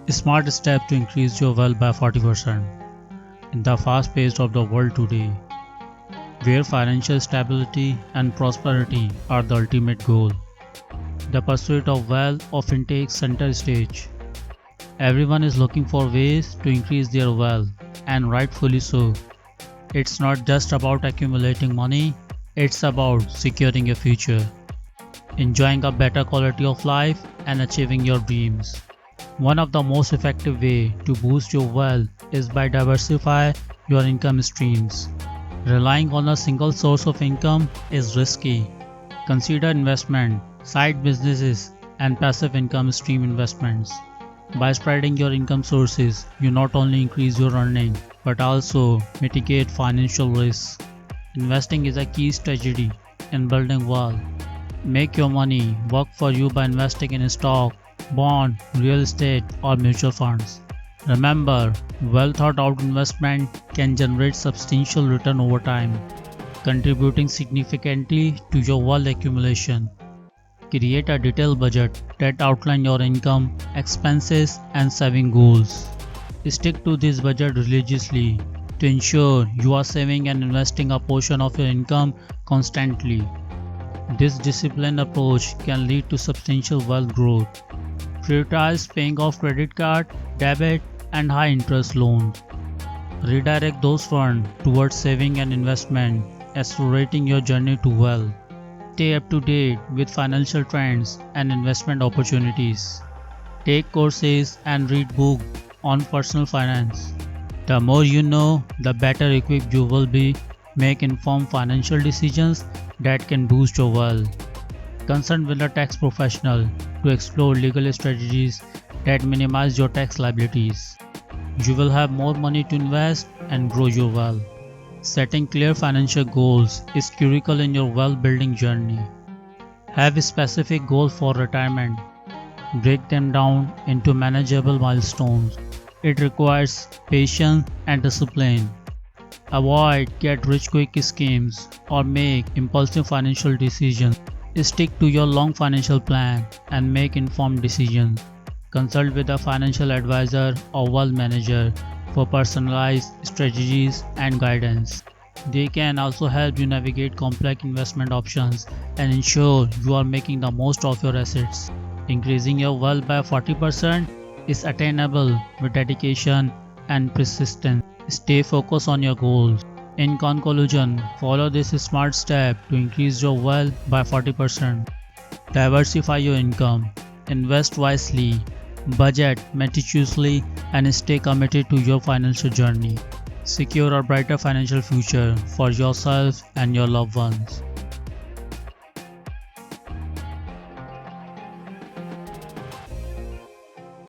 Smart step to increase your wealth by 40%. In the fast pace of the world today, where financial stability and prosperity are the ultimate goal, the pursuit of wealth often takes center stage. Everyone is looking for ways to increase their wealth, and rightfully so. It's not just about accumulating money, it's about securing a future, enjoying a better quality of life, and achieving your dreams. One of the most effective ways to boost your wealth is by diversifying your income streams. Relying on a single source of income is risky. Consider investment, side businesses, and passive income stream investments. By spreading your income sources, you not only increase your earning but also mitigate financial risks. Investing is a key strategy in building wealth. Make your money work for you by investing in stock, bond, real estate, or mutual funds. Remember, well thought out investment can generate substantial return over time, contributing significantly to your wealth accumulation. Create a detailed budget that outlines your income, expenses, and saving goals. Stick to this budget religiously to ensure you are saving and investing a portion of your income constantly. This disciplined approach can lead to substantial wealth growth. Prioritize paying off credit card, debit, and high interest loans. Redirect those funds towards saving and investment, accelerating your journey to wealth. Stay up to date with financial trends and investment opportunities. Take courses and read books on personal finance. The more you know, the better equipped you will be. Make informed financial decisions that can boost your wealth. Consult with a tax professional to explore legal strategies that minimize your tax liabilities. You will have more money to invest and grow your wealth. Setting clear financial goals is critical in your wealth building journey. Have a specific goal for retirement. Break them down into manageable milestones. It requires patience and discipline. Avoid get-rich-quick schemes or make impulsive financial decisions. Stick to your long financial plan and make informed decisions. Consult with a financial advisor or wealth manager for personalized strategies and guidance. They can also help you navigate complex investment options and ensure you are making the most of your assets. Increasing your wealth by 40% is attainable with dedication and persistence. Stay focused on your goals. In conclusion, follow this smart step to increase your wealth by 40%. Diversify your income, invest wisely, budget meticulously, and stay committed to your financial journey. Secure a brighter financial future for yourself and your loved ones.